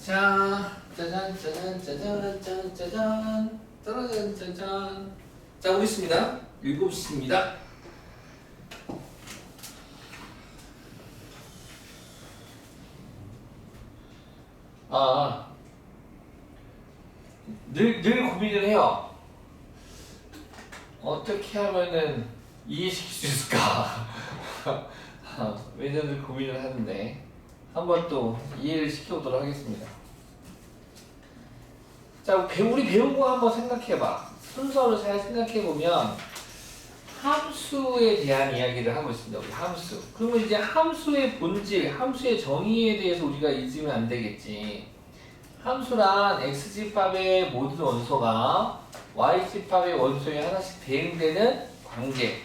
자, 짜잔, 짜잔, 짜잔, 짜잔, 짜잔, 짜잔, 짜잔. 자, 보겠습니다. 7시입니다. 늘 고민을 해요. 어떻게 하면은 이해시킬 수 있을까? 매년 늘 고민을 하는데, 한번 또 이해를 시켜보도록 하겠습니다. 자, 우리 배운 거 한번 생각해봐. 순서를 잘 생각해보면, 함수에 대한 이야기를 하고 있습니다. 우리 함수. 그러면 이제 함수의 본질, 함수의 정의에 대해서 우리가 잊으면 안 되겠지. 함수란 x집합의 모든 원소가 y집합의 원소에 하나씩 대응되는 관계.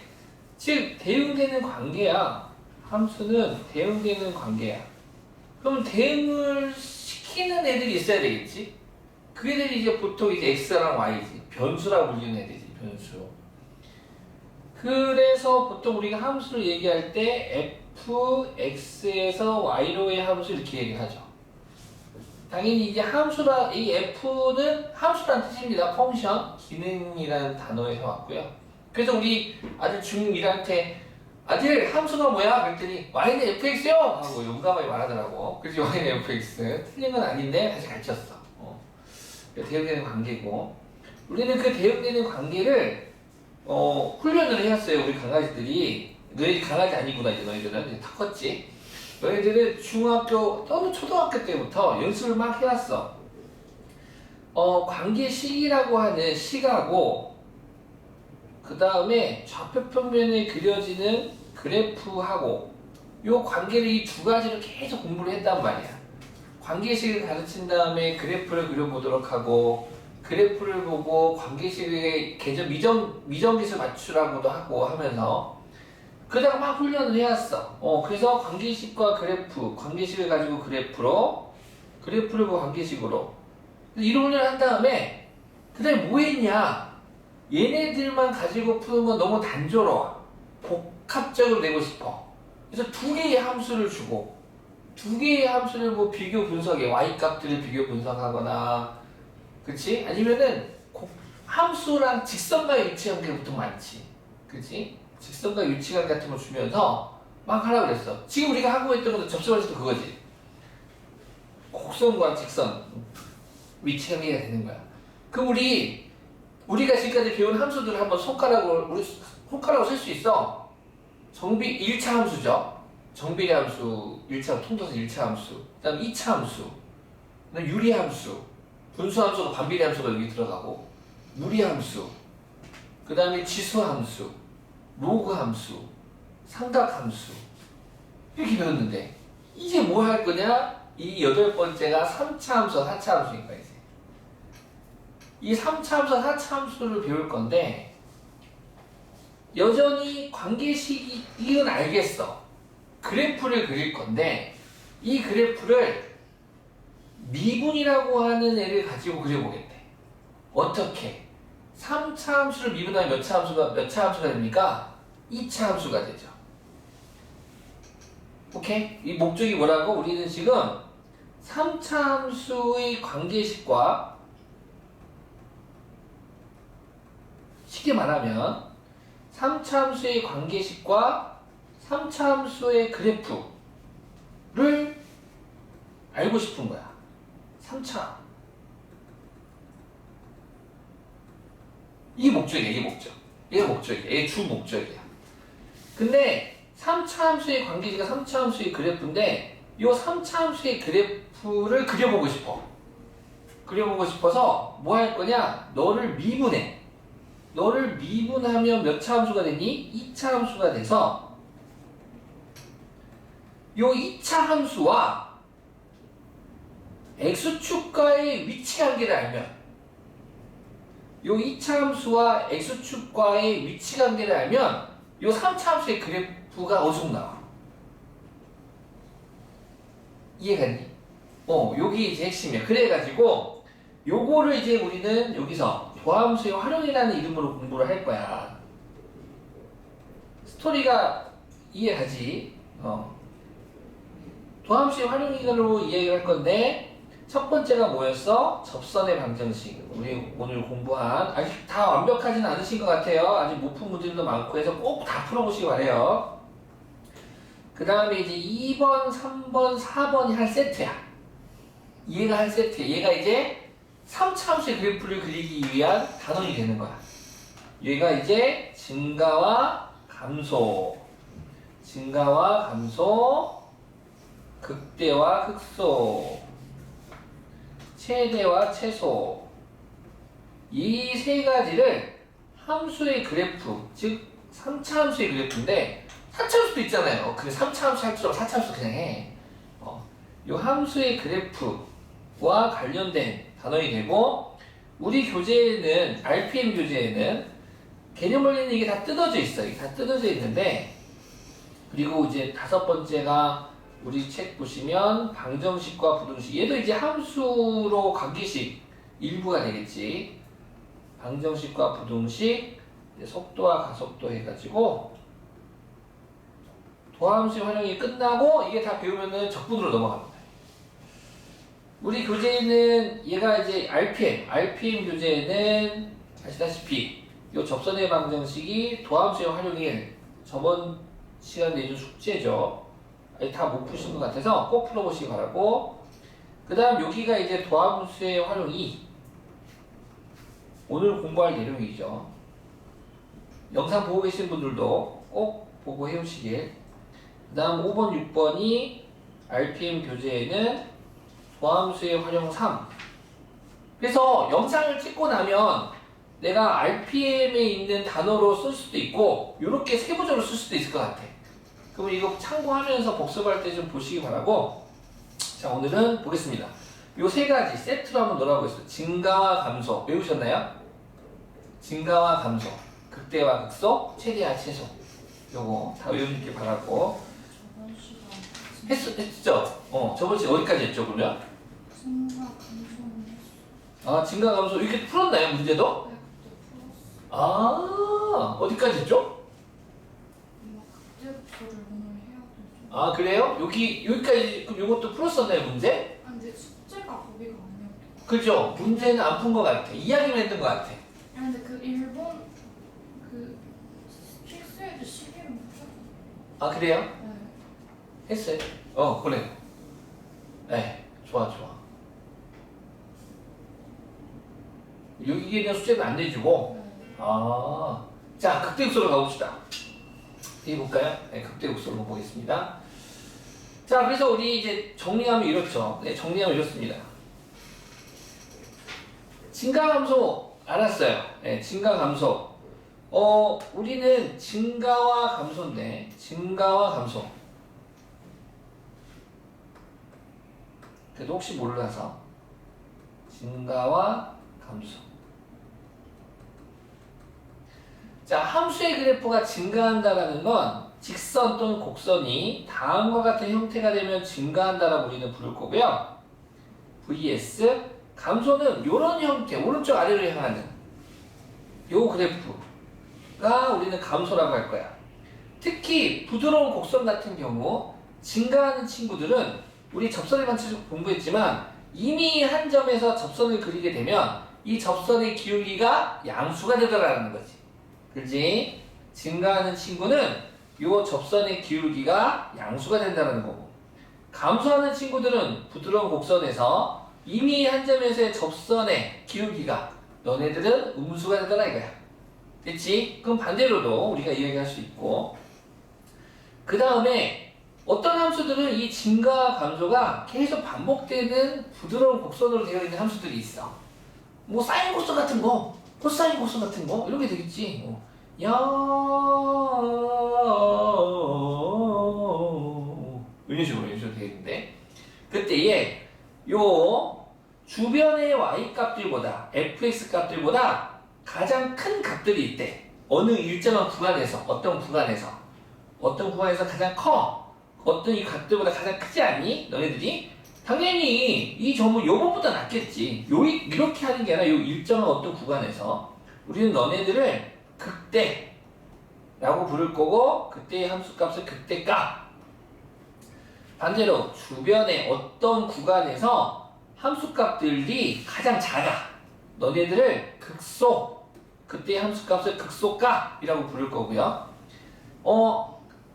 즉, 대응되는 관계야. 함수는 대응되는 관계야. 그럼 대응을 시키는 애들이 있어야 되겠지? 그 애들이 이제 보통 이제 x랑 y지. 변수라고 불리는 애들이지, 변수. 그래서 보통 우리가 함수를 얘기할 때 fx에서 y로의 함수 이렇게 얘기하죠. 당연히 이제 함수라, 이 f는 함수란 뜻입니다. 펑션, 기능이라는 단어에서 왔고요. 그래서 우리 아들 중1한테 아들 함수가 뭐야? 그랬더니 y는 fx요! 하고 용감하게 말하더라고. 그래서 y는 fx. 틀린 건 아닌데 다시 가르쳤어. 대응되는 관계고. 우리는 그 대응되는 관계를 훈련을 해왔어요. 우리 강아지들이. 너희 강아지 아니구나, 이제 너희들은. 이제 다 컸지. 너희들은 중학교 또는 초등학교 때부터 연습을 막 해왔어. 관계식이라고 하는 식하고 그 다음에 좌표 평면에 그려지는 그래프하고 요 관계를 이 두 가지를 계속 공부를 했단 말이야. 관계식을 가르친 다음에 그래프를 그려보도록 하고 그래프를 보고 관계식의 계절 미정기수 맞추라고도 하고 하면서 그러다가 막 훈련을 해왔어. 그래서 관계식과 그래프, 관계식을 가지고 그래프를 보고 관계식으로 이런 훈련을 한 다음에 그 다음에 뭐 했냐? 얘네들만 가지고 푸는 건 너무 단조로워. 복합적으로 내고 싶어. 그래서 두 개의 함수를 주고 두 개의 함수를 뭐 비교 분석해. y값들을 비교 분석하거나 그치? 아니면은 함수랑 직선과 일치한 게 보통 많지. 그치? 직선과 일치관 같은 거 주면서 막 하라고 그랬어. 지금 우리가 하고 있던 것도 접속할 때도 그거지. 곡선과 직선 위치관계가 되는 거야. 그럼 우리가 지금까지 배운 함수들을 한번 손가락으로 쓸 수 있어. 정비 1차 함수죠. 정비례 함수 1차 통도선 1차 함수. 그 다음 2차 함수. 그 다음 유리 함수. 분수 함수가 반비례 함수가 여기 들어가고 무리 함수. 그 다음에 지수 함수. 로그 함수, 삼각 함수 이렇게 배웠는데 이제 뭐 할 거냐? 이 8번째가 3차 함수, 4차 함수니까 이제 이 3차 함수, 4차 함수를 배울 건데 여전히 관계식이건 알겠어. 그래프를 그릴 건데 이 그래프를 미분이라고 하는 애를 가지고 그려보겠대. 어떻게? 3차 함수를 미분하면 몇 차 함수가 됩니까? 2차 함수가 되죠. 오케이? 이 목적이 뭐라고? 우리는 지금 3차 함수의 관계식과 쉽게 말하면 3차 함수의 관계식과 3차 함수의 그래프를 알고 싶은 거야. 3차. 이게 목적이야, 이게 목적. 얘가 목적이야. 얘 주 목적이야. 근데 3차 함수의 관계식과 3차 함수의 그래프인데 이 3차 함수의 그래프를 그려보고 싶어. 그려보고 싶어서 뭐 할 거냐? 너를 미분해. 너를 미분하면 몇 차 함수가 되니? 2차 함수가 돼서 이 2차 함수와 x축과의 위치 관계를 알면 요 2차 함수와 x축과의 위치 관계를 알면 요 3차 함수의 그래프가 어디서 나와? 이해갔니? 요게 이제 핵심이야. 그래가지고 요거를 이제 우리는 여기서 도함수의 활용이라는 이름으로 공부를 할 거야. 스토리가 이해가지? 도함수의 활용이로 이야기를 할 건데 첫 번째가 뭐였어? 접선의 방정식. 우리 오늘 공부한 아직 다 완벽하진 않으신 것 같아요. 아직 못 푼 문제들도 많고 해서 꼭 다 풀어보시기 바래요. 그 다음에 이제 2번, 3번, 4번이 할 세트야. 얘가 할 세트야. 얘가 이제 3차 함수의 그래프를 그리기 위한 단원이 되는 거야. 얘가 이제 증가와 감소, 증가와 감소, 극대와 극소, 최대와 최소, 이 세 가지를 함수의 그래프, 즉 3차 함수의 그래프인데 4차 함수도 있잖아요. 그래 3차 함수 할 줄 알고 4차 함수 그냥 해. 이 함수의 그래프와 관련된 단원이 되고, 우리 교재에는 RPM 교재에는 개념 원리는 이게 다 뜯어져 있어요. 이게 다 뜯어져 있는데, 그리고 이제 5번째가 우리 책 보시면 방정식과 부등식. 얘도 이제 함수로 관계식 일부가 되겠지. 방정식과 부등식, 속도와 가속도 해가지고 도함수의 활용이 끝나고 이게 다 배우면은 적분으로 넘어갑니다. 우리 교재에는 얘가 이제 RPM 교재에는 아시다시피 이 접선의 방정식이 도함수의 활용이 저번 시간 내준 숙제죠. 다 못 푸신 것 같아서 꼭 풀어보시기 바라고. 그 다음 여기가 이제 도함수의 활용이 오늘 공부할 내용이죠. 영상 보고 계신 분들도 꼭 보고 해오시길. 그 다음 5번, 6번이 RPM 교재에는 도함수의 활용 3. 그래서 영상을 찍고 나면 내가 RPM에 있는 단어로 쓸 수도 있고 이렇게 세부적으로 쓸 수도 있을 것 같아. 그럼 이거 참고하면서 복습할 때 좀 보시기 바라고. 자, 오늘은 보겠습니다. 요 세 가지 세트로 한번 놀아보겠습니다. 증가와 감소 외우셨나요? 증가와 감소, 극대와 극소, 최대와 최소. 요거 다 외우시길 바라고. 했죠? 저번 시간 어디까지 했죠, 그러면? 증가 감소는 했어. 아, 증가 감소 이렇게 풀었나요, 문제도? 네, 그때 풀었어. 아, 어디까지 했죠? 이거 극대극소를 오늘 해야 되죠. 아, 그래요? 여기까지, 그럼 요것도 풀었었나요, 문제? 아, 근데 숙제가 거기가 아니었어. 그죠? 문제는 안 푼 것 같아. 이야기만 했던 것 같아. 아, 근데 그 일본 그 필수에도 11은 풀었어. 아, 그래요? 네. 했어요? 그래. 네, 좋아. 여기에 대한 숙제는 안 내주고, 아, 자, 극대극소로 가봅시다. 해볼까요? 네, 극대극소로 보겠습니다. 자, 그래서 우리 이제 정리하면 이렇죠. 네, 정리하면 이렇습니다. 증가감소 알았어요. 네, 증가감소. 우리는 증가와 감소인데, 증가와 감소. 그래도 혹시 몰라서 증가와 감소. 자, 함수의 그래프가 증가한다라는 건 직선 또는 곡선이 다음과 같은 형태가 되면 증가한다라고 우리는 부를 거고요. vs 감소는 이런 형태, 오른쪽 아래로 향하는 요 그래프가 우리는 감소라고 할 거야. 특히 부드러운 곡선 같은 경우 증가하는 친구들은 우리 접선의 관측 공부했지만 이미 한 점에서 접선을 그리게 되면 이 접선의 기울기가 양수가 되더라는 거지. 그렇지? 증가하는 친구는 이 접선의 기울기가 양수가 된다는 거고, 감소하는 친구들은 부드러운 곡선에서 이미 한 점에서의 접선의 기울기가 너네들은 음수가 되더라 이거야. 됐지? 그럼 반대로도 우리가 이야기할 수 있고, 그 다음에 어떤 함수들은 이 증가와 감소가 계속 반복되는 부드러운 곡선으로 되어 있는 함수들이 있어. 뭐 사인 곡선 같은 거, 코사인 곡선 같은 거 이런 게 되겠지. 이런 식으로 되겠는데, 그때에 요 주변의 y 값들보다 fx 값들보다 가장 큰 값들이 있대. 어느 일정한 구간에서, 어떤 구간에서 가장 커. 어떤 이 값들보다 가장 크지 않니? 너네들이? 당연히 이 점은 요번보다 낫겠지. 이렇게 하는 게 아니라 요 일정한 어떤 구간에서 우리는 너네들을 극대라고 부를 거고, 그때의 함수값을 극대값. 반대로 주변의 어떤 구간에서 함수값들이 가장 작아. 너네들을 극소, 그때 함수값을 극소값이라고 부를 거고요.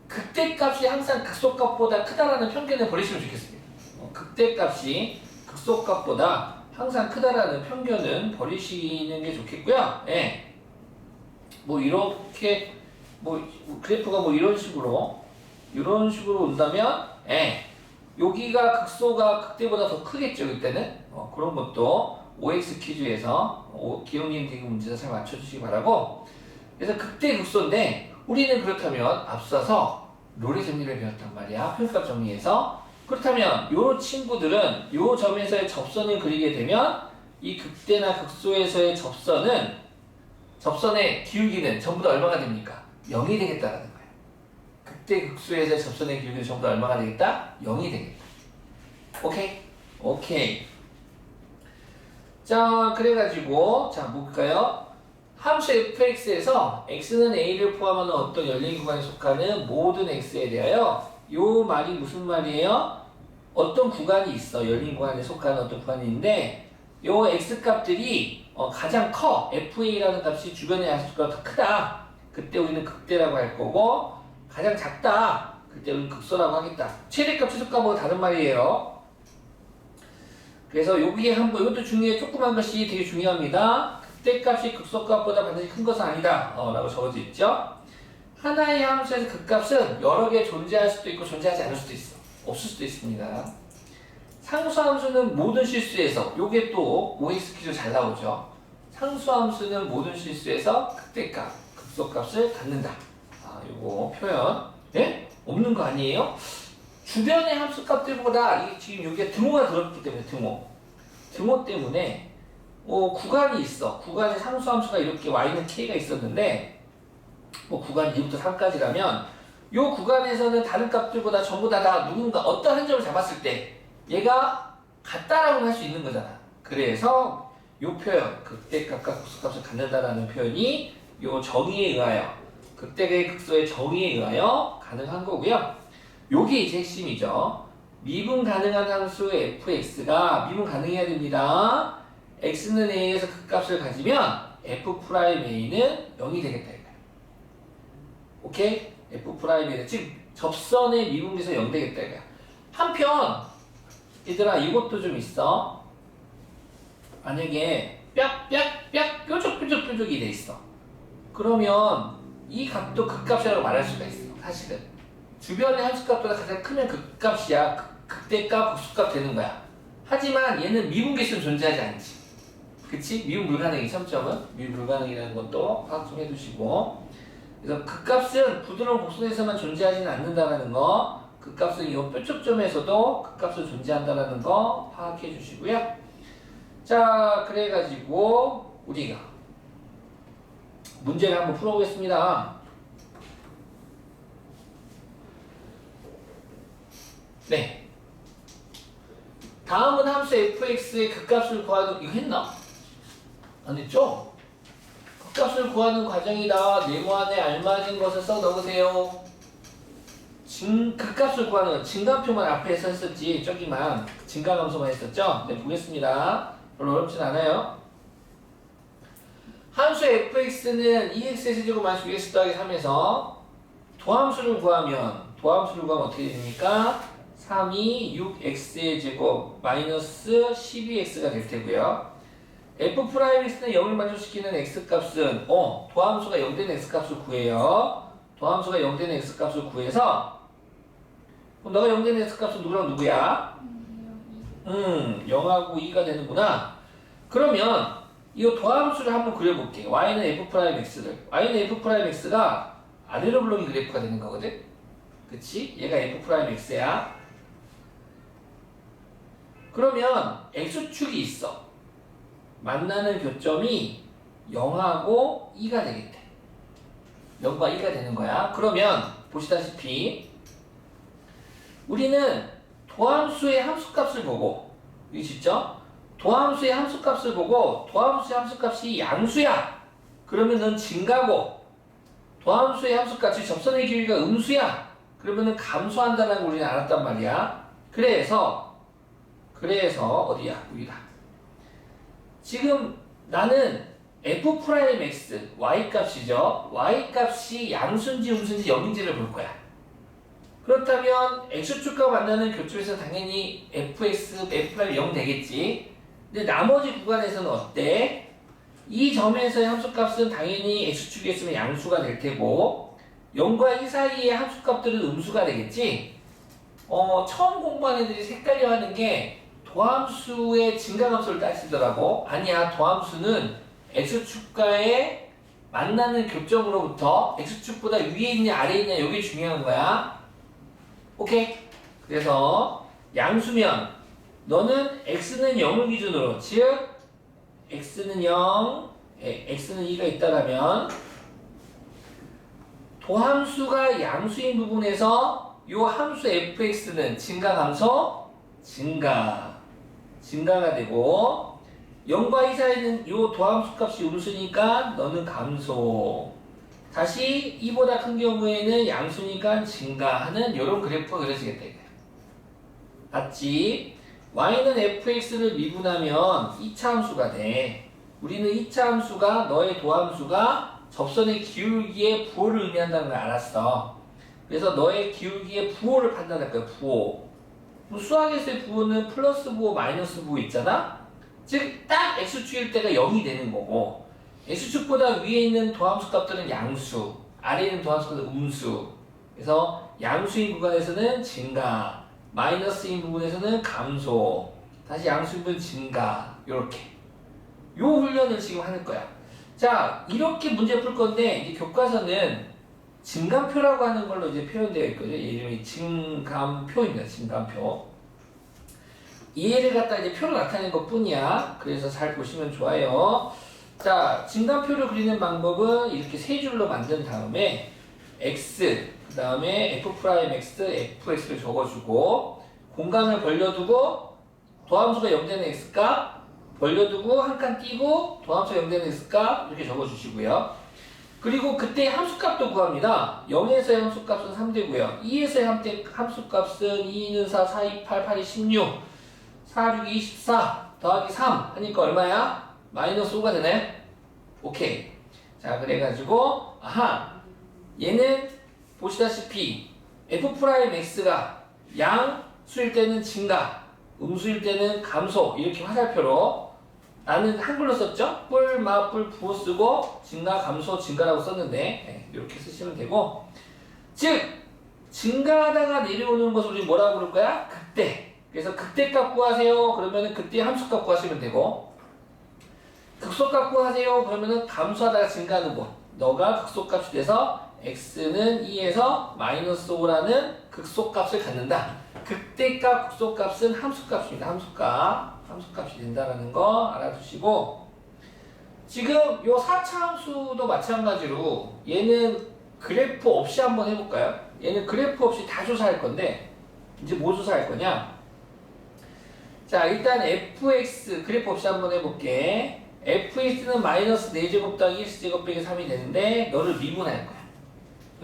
극대값이 항상 극소값보다 크다라는 편견을 버리시면 좋겠습니다. 극대값이 극소값보다 항상 크다라는 편견은 버리시는 게 좋겠고요. 예. 뭐 이렇게 뭐 그래프가 뭐 이런 식으로 온다면, 예. 여기가 극소가 극대보다 더 크겠죠, 그때는. 그런 것도 OX 퀴즈에서 기억력 되게 문제에서 잘 맞춰주시기 바라고. 그래서 극대 극소인데 우리는 그렇다면 앞서서 롤의 정리를 배웠단 말이야. 표현값 정리에서. 그렇다면 요 친구들은 요 점에서의 접선을 그리게 되면 이 극대나 극소에서의 접선의 기울기는 전부 다 얼마가 됩니까? 0이 되겠다라는 거예요. 극대 극소에서의 접선의 기울기는 전부 다 얼마가 되겠다? 0이 되겠다. 오케이? 오케이. 자, 그래가지고 자 볼까요? 함수 fx에서 x는 a를 포함하는 어떤 열린 구간에 속하는 모든 x에 대하여 요 말이 무슨 말이에요? 어떤 구간이 있어. 열린 구간에 속하는 어떤 구간이 있는데 요 x값들이 가장 커. fa라는 값이 주변의 약수값보다 더 크다. 그때 우리는 극대라고 할 거고 가장 작다. 그때 우리는 극소라고 하겠다. 최대값, 최소값하고 다른 말이에요. 그래서 여기에 이것도 중요해. 조그만 것이 되게 중요합니다. 극대값이 극소값보다 반드시 큰 것은 아니다. 라고 적어져 있죠. 하나의 함수에서 극값은 여러 개 존재할 수도 있고 존재하지 않을 수도 있어. 없을 수도 있습니다. 상수함수는 모든 실수에서, 요게 또 OX 퀴즈 잘 나오죠. 상수함수는 모든 실수에서 극대값, 극소값을 갖는다. 요거 표현. 예? 없는 거 아니에요? 주변의 함수값들보다 이게 지금 여기에 등호가 들었기 때문에 등호 때문에 구간이 있어. 구간에 상수함수가 이렇게 y는 k가 있었는데 구간 2부터 3까지라면 요 구간에서는 다른 값들보다 전부 다 누군가 어떤 한 점을 잡았을 때 얘가 같다라고 할 수 있는 거잖아. 그래서 요 표현 극대값과 극소값을 갖는다라는 표현이 요 정의에 의하여 극대의 극소의 정의에 의하여 가능한 거고요. 요게 이제 핵심이죠. 미분 가능한 함수 fx가 미분 가능해야 됩니다. x는 a에서 극값을 가지면 f'a는 0이 되겠다. 오케이? f'a는 즉 접선의 미분계에서 0 되겠다. 이거야. 한편 얘들아 이것도 좀 있어. 만약에 빽 뾰족이 돼 있어. 그러면 이 값도 극값이라고 말할 수가 있어. 사실은 주변의 함수값보다 가장 크면 극값이야. 극대값, 극소값 되는 거야. 하지만 얘는 미분계수는 존재하지 않지. 그치? 미분 불가능이 점점은 미분 불가능이라는 것도 파악 좀 해두시고. 그래서 극값은 부드러운 곡선에서만 존재하지는 않는다는 거, 극값은 이 뾰족점에서도 극값은 존재한다는 거 파악해 주시고요. 자, 그래가지고 우리가 문제를 한번 풀어보겠습니다. 네. 다음은 함수 fx의 극값을 구하는, 이거 했나? 안 했죠? 극값을 구하는 과정이다. 네모안에 알맞은 것을 써 넣으세요. 극값을 구하는 건 증가표만 앞에서 했었지. 저기만 증가함수만 했었죠. 네, 보겠습니다. 별로 어렵진 않아요. 함수 fx는 2x의 세제곱 마이너스 6x 더하기 3에서 도함수를 구하면 어떻게 됩니까? 3이 6x의 제곱 마이너스 12x가 될 테고요. f'x는 0을 만족시키는 x값은 도함수가 0 되는 x값을 구해요. 도함수가 0 되는 x값을 구해서 그럼 너가 0 되는 x값은 누구랑 누구야? 0하고 2가 되는구나. 그러면 이 도함수를 한번 그려볼게. y는 f'x를. y는 f'x가 아래로 블록이 그래프가 되는 거거든? 그치? 얘가 f'x야. 그러면 x축이 있어. 만나는 교점이 0하고 2가 되겠대. 0과 2가 되는 거야. 그러면 보시다시피 우리는 도함수의 함수값을 보고, 이게 진짜 도함수의 함수값을 보고 도함수의 함수값이 양수야. 그러면 넌 증가고, 도함수의 함수값이 접선의 길이가 음수야. 그러면은 감소한다는 걸 우리는 알았단 말이야. 그래서 그래서 어디야? 여기다. 지금 나는 f'(x) y 값이죠. y 값이 양수인지 음수인지 0인지를 볼 거야. 그렇다면 x축과 만나는 교점에서 당연히 fx, f' 0 되겠지. 근데 나머지 구간에서는 어때? 이 점에서의 함수값은 당연히 x축에 있으면 양수가 될 테고 0과 2 사이의 함수값들은 음수가 되겠지. 처음 공부한 애들이 헷갈려 하는 게 도함수의 증가함수를 따지더라고. 아니야, 도함수는 x축과의 만나는 교점으로부터 x축보다 위에 있냐 아래에 있냐 이게 중요한 거야. 오케이? 그래서 양수면 너는 x는 0을 기준으로, 즉 x는 0, x는 2가 있다라면 도함수가 양수인 부분에서 이 함수 fx는 증가 감소? 증가가 되고 0과 2 사이는 이 도함수 값이 음수니까 너는 감소. 다시 2보다 큰 경우에는 양수니까 증가하는 이런 그래프가 그려지겠다. 맞지? y는 fx를 미분하면 2차 함수가 돼. 우리는 2차 함수가 너의 도함수가 접선의 기울기의 부호를 의미한다는 걸 알았어. 그래서 너의 기울기의 부호를 판단할 거야. 부호. 수학에서의 부호는 플러스 부호, 마이너스 부호 있잖아? 즉 딱 x축일 때가 0이 되는 거고 x축보다 위에 있는 도함수 값들은 양수, 아래에 있는 도함수 값은 음수. 그래서 양수인 구간에서는 증가, 마이너스인 부분에서는 감소, 다시 양수인 부분 증가. 요렇게 요 훈련을 지금 하는 거야. 자, 이렇게 문제 풀 건데 이제 교과서는 증감표라고 하는 걸로 이제 표현되어 있거든요. 이름이 증감표입니다. 증감표. 이해를 갖다 이제 표로 나타내는 것 뿐이야. 그래서 잘 보시면 좋아요. 자, 증감표를 그리는 방법은 이렇게 세 줄로 만든 다음에 x, 그 다음에 f'x, fx를 적어주고 공간을 벌려두고 도함수가 0 되는 x값 벌려두고 한 칸 띄고 도함수가 0 되는 x값 이렇게 적어주시고요. 그리고 그때 함수값도 구합니다. 0에서의 함수값은 3 되고요. 2에서의 함수값은 2는 4, 4, 2, 8, 8이 16, 4, 6, 24 더하기 3 하니까 얼마야? 마이너스 5가 되네? 오케이. 자, 그래가지고 얘는 보시다시피 f'x가 양수일 때는 증가, 음수일 때는 감소 이렇게 화살표로 나는 한글로 썼죠? 뿔, 마, 뿔, 부호 쓰고 증가, 감소, 증가라고 썼는데 이렇게 쓰시면 되고 즉 증가하다가 내려오는 것을 우리 뭐라고 부를 거야? 극대. 그래서 극대값 구하세요. 그러면은 그때 함수값 구하시면 되고 극소값 구하세요. 그러면은 감소하다가 증가하는 거. 너가 극소값이 돼서 x는 2에서 마이너스 5라는 극소값을 갖는다. 극대값, 극소값은 함수값입니다. 함수값이 된다라는 거 알아두시고 지금 요 4차 함수도 마찬가지로 얘는 그래프 없이 한번 해볼까요? 얘는 그래프 없이 다 조사할 건데 이제 뭐 조사할 거냐? 자, 일단 fx 그래프 없이 한번 해볼게. fx는 마이너스 4제곱 더하기 x제곱 빼기 3이 되는데 너를 미분할 거야.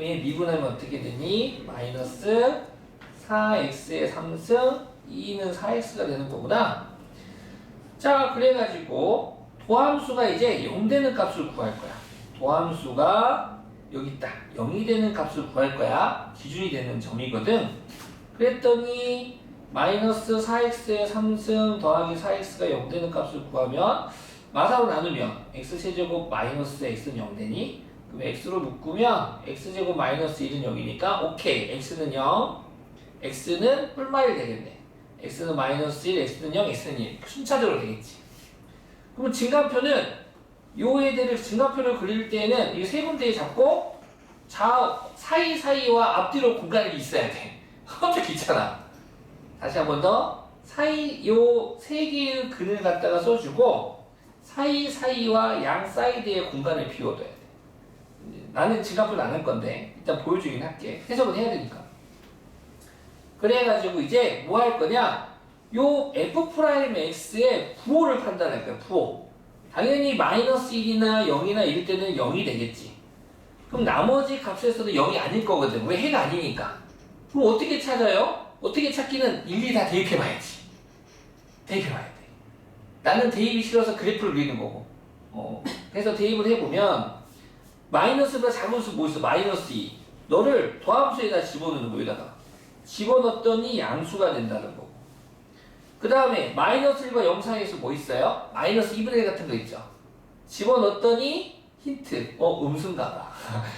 얘 미분하면 어떻게 되니? 마이너스 4x의 3승 2는 4x가 되는 거구나. 자, 그래가지고 도함수가 이제 0 되는 값을 구할 거야. 도함수가 여기 있다. 0이 되는 값을 구할 거야. 기준이 되는 점이거든. 그랬더니 마이너스 4x의 3승 더하기 4x가 0 되는 값을 구하면 마사로 나누면 x제곱 마이너스 x는 0 되니? 그럼 x로 묶으면 x제곱 마이너스 1은 0이니까 오케이. x는 0, x는 뿔마일 되겠네. x는 마이너스 1, x는 0, x는 1 순차적으로 되겠지. 그러면 증감표는 요 애들을 증감표를 그릴 때는 이 세 군데에 잡고 사이사이와 앞뒤로 공간이 있어야 돼. 엄청 귀찮아. 다시 한 번 더. 요 세 개의 근을 갖다가 써주고 사이사이와 양 사이드의 공간을 비워둬야 돼. 나는 증감표를 안 할 건데 일단 보여주긴 할게. 해석은 해야 되니까. 그래가지고 이제 뭐 할 거냐? 요 f'x의 부호를 판단할 거야. 부호. 당연히 마이너스 1이나 0이나 이럴 때는 0이 되겠지. 그럼 나머지 값에서도 0이 아닐 거거든. 왜 해가 아니니까. 그럼 어떻게 찾아요? 어떻게 찾기는 일일이 다 대입해봐야지. 대입해봐야 돼. 나는 대입이 싫어서 그래프를 그리는 거고. 그래서 대입을 해보면 마이너스보다 작은 수 뭐 있어? 마이너스 2. 너를 도함수에다 집어넣는 거 여기다가. 집어넣었더니 양수가 된다는 거고. 그 다음에 마이너스 1과 0 사이에서 뭐 있어요? 마이너스 2분의 1 같은 거 있죠. 집어넣었더니 힌트. 음수인가 봐.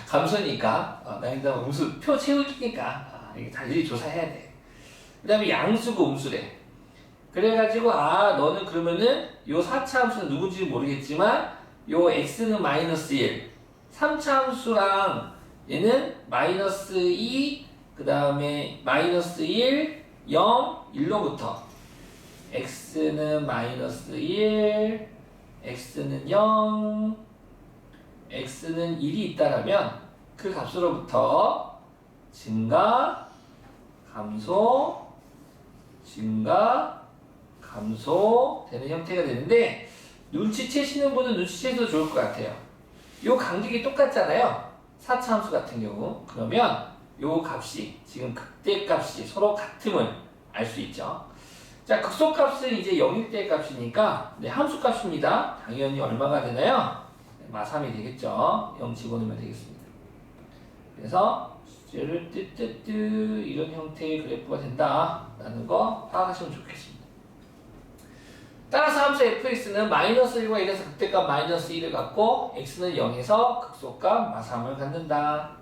감수니까. 나 일단 음수 표 채우기니까. 이게 다 일일이 조사해야 돼. 그 다음에 양수고 음수래. 그래가지고 너는 그러면은 요 4차 함수는 누군지는 모르겠지만 요 x는 마이너스 1, 3차 함수랑 얘는 마이너스 2, 그 다음에 마이너스 1, 0, 1로부터 x는 마이너스 1, x는 0, x는 1이 있다라면 그 값으로부터 증가, 감소, 증가, 감소 되는 형태가 되는데 눈치채시는 분은 눈치채도 좋을 것 같아요. 요 간격이 똑같잖아요. 4차 함수 같은 경우. 그러면 요 값이 지금 극대값이 서로 같음을 알 수 있죠. 자, 극소값은 이제 0일 때 값이니까 함수값입니다. 당연히 얼마가 되나요? 마3이 되겠죠. 0 집어넣으면 되겠습니다. 그래서 뚜뚜뚜 이런 형태의 그래프가 된다라는 거 파악하시면 좋겠습니다. 따라서 함수 fx는 마이너스 1과 1에서 극대값 마이너스 1을 갖고 x는 0에서 극소값 마3을 갖는다.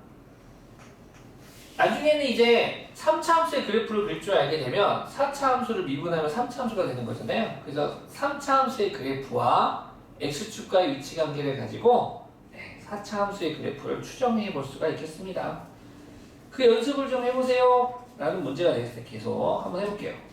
나중에는 이제 3차 함수의 그래프를 그릴 줄 알게 되면 4차 함수를 미분하면 3차 함수가 되는 거잖아요. 그래서 3차 함수의 그래프와 x축과의 위치 관계를 가지고 4차 함수의 그래프를 추정해 볼 수가 있겠습니다. 그 연습을 좀 해보세요 라는 문제가 되겠을 때 계속 한번 해볼게요.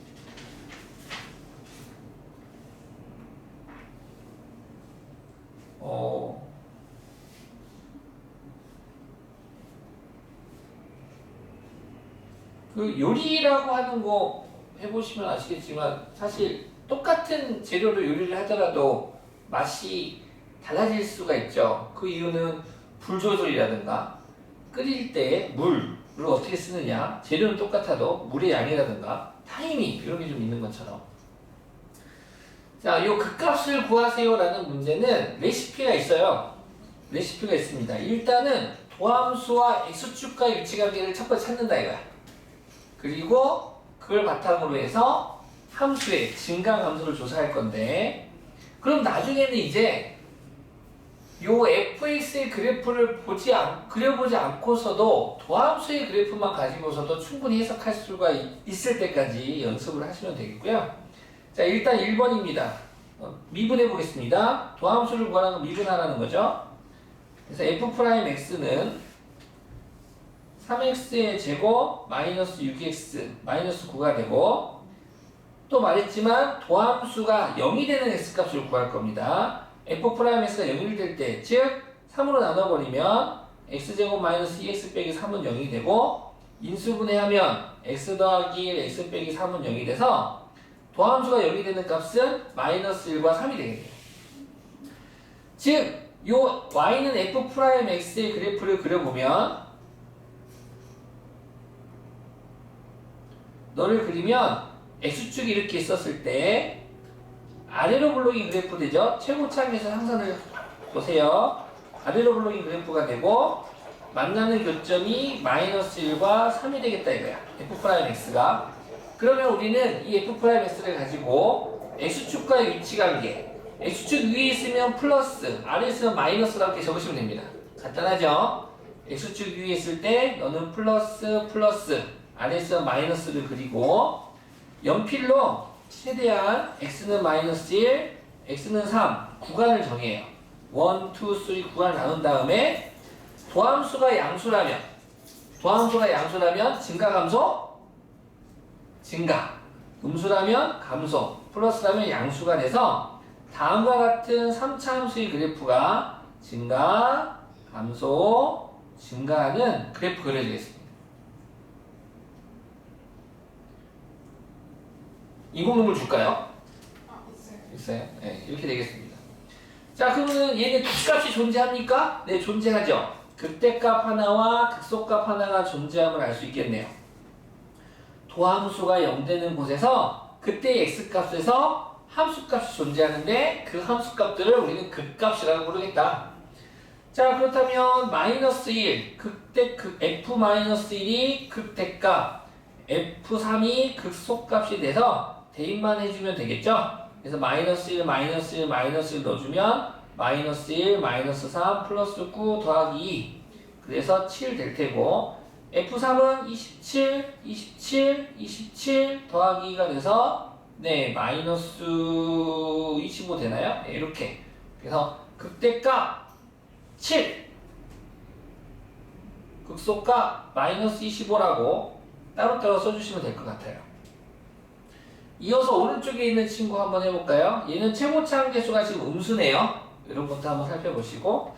그 요리라고 하는 거 해보시면 아시겠지만 사실 똑같은 재료로 요리를 하더라도 맛이 달라질 수가 있죠. 그 이유는 불 조절이라든가 끓일 때 물을 어떻게 쓰느냐, 재료는 똑같아도 물의 양이라든가 타이밍 이런 게 좀 있는 것처럼. 자, 요 극값을 구하세요라는 문제는 레시피가 있어요. 레시피가 있습니다. 일단은 도함수와 x축과의 위치관계를 첫 번째 찾는다 이거야. 그리고 그걸 바탕으로 해서 함수의 증가 감소를 조사할 건데, 그럼 나중에는 이제 요 fx의 그래프를 그려보지 않고서도 도함수의 그래프만 가지고서도 충분히 해석할 수가 있을 때까지 연습을 하시면 되겠고요. 자, 일단 1번입니다. 미분해 보겠습니다. 도함수를 구하는 건 미분하라는 거죠. 그래서 f'x는 3x의 제곱 마이너스 6x 마이너스 9가 되고, 또 말했지만 도함수가 0이 되는 x값을 구할 겁니다. f'x가 0이 될 때, 즉 3으로 나눠버리면 x제곱 마이너스 2x 빼기 3은 0이 되고, 인수분해하면 x 더하기 1 x 빼기 3은 0이 돼서 도함수가 0이 되는 값은 마이너스 1과 3이 되겠네요. 즉, 요 y는 f'x의 그래프를 그려보면 너를 그리면 x축이 이렇게 있었을 때 아래로 블록인 그래프 되죠? 최고차항에서 항산을 보세요. 아래로 블록인 그래프가 되고 만나는 교점이 마이너스 1과 3이 되겠다 이거야. f'x가. 그러면 우리는 이 f'x를 가지고 x축과의 위치관계, x축 위에 있으면 플러스, 아래에 있으면 마이너스라고 이렇게 적으시면 됩니다. 간단하죠? x축 위에 있을 때 너는 플러스 플러스, 아래에 있으면 마이너스를 그리고 연필로 최대한 x는 마이너스 1, x는 3 구간을 정해요. 1, 2, 3 구간을 나눈 다음에 도함수가 양수라면 증가 감소? 증가. 음수라면 감소. 플러스라면 양수가 돼서 다음과 같은 3차 함수의 그래프가 증가, 감소, 증가하는 그래프 그려지겠습니다. 인공눈물 줄까요? 있어요? 네, 이렇게 되겠습니다. 자, 그러면 얘네 극값이 존재합니까? 네, 존재하죠. 극대값 하나와 극소값 하나가 존재함을 알 수 있겠네요. 도함수가 0 되는 곳에서 그때 x값에서 함수값이 존재하는데 그 함수값들을 우리는 극값이라고 부르겠다. 자, 그렇다면 마이너스 1, 극대 극 f-1이 극대값, f3이 극소값이 돼서 대입만 해주면 되겠죠? 그래서 마이너스 1, 마이너스 1, 마이너스 1 넣어주면 마이너스 1, 마이너스 3, 플러스 9 더하기 2. 그래서 7 될 테고 F3은 27, 27, 27 더하기 2가 돼서 네, 마이너스 25 되나요? 네, 이렇게. 그래서 극대값 7, 극소값 마이너스 25라고 따로따로 써주시면 될 것 같아요. 이어서 오른쪽에 있는 친구 한번 해볼까요? 얘는 최고차 한계수가 지금 음수네요. 이런 것도 한번 살펴보시고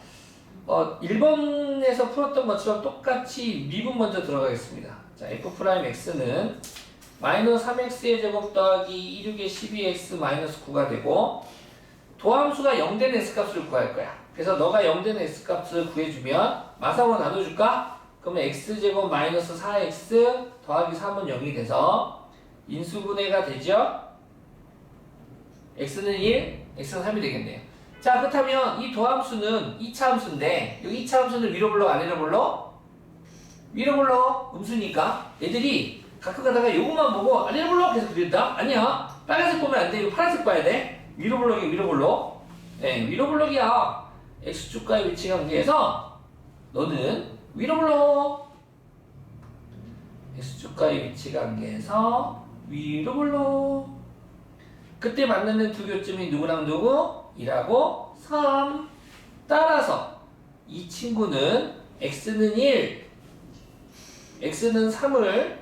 1번에서 풀었던 것처럼 똑같이 미분 먼저 들어가겠습니다. 자, f'x는 마이너스 3x의 제곱 더하기 26의 12x 마이너스 9가 되고 도함수가 0된 x값을 구할 거야. 그래서 너가 0된 x값을 구해주면 마삼으로 나눠줄까? 그러면 x제곱 마이너스 4x 더하기 3은 0이 돼서 인수분해가 되죠? x는 1, x는 3이 되겠네요. 자, 그렇다면 이 도함수는 2차 함수인데 이 2차 함수는 위로 불러 아래로 불러? 위로 불러. 음수니까 얘들이 가끔 가다가 요것만 보고 아래로 불러 계속 그린다? 아니야. 빨간색 보면 안 돼. 이거 파란색 봐야 돼. 위로 불러기 위로 불러. 네, 위로 불러기야. x축과의 위치 관계에서 너는 위로 불러. x축과의 위치 관계에서 위로 불러. 그때 만나는 두 교점이 누구랑 누구? 2하고 3. 따라서 이 친구는 x는 1, x는 3을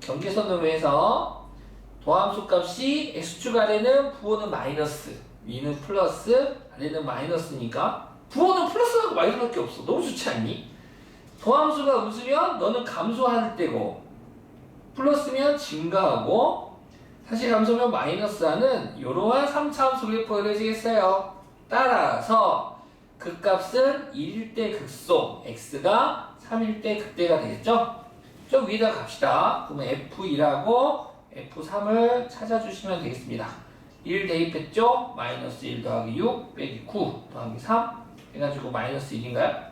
경계선으로 해서 도함수 값이 x축 아래는 부호는 마이너스, 위는 플러스, 아래는 마이너스니까 부호는 플러스하고 마이너스밖에 없어. 너무 좋지 않니? 도함수가 음수면 너는 감소할 때고 플러스면 증가하고 사실 감소면 마이너스하는 이러한 3차 함수 그래프가 그려지겠어요. 따라서 극값은 1일 때 극소, x가 3일 때 극대가 되겠죠? 좀 위에다 갑시다. 그러면 f2하고 f3을 찾아주시면 되겠습니다. 1 대입했죠? 마이너스 1 더하기 6 빼기 9 더하기 3 해가지고 마이너스 1인가요?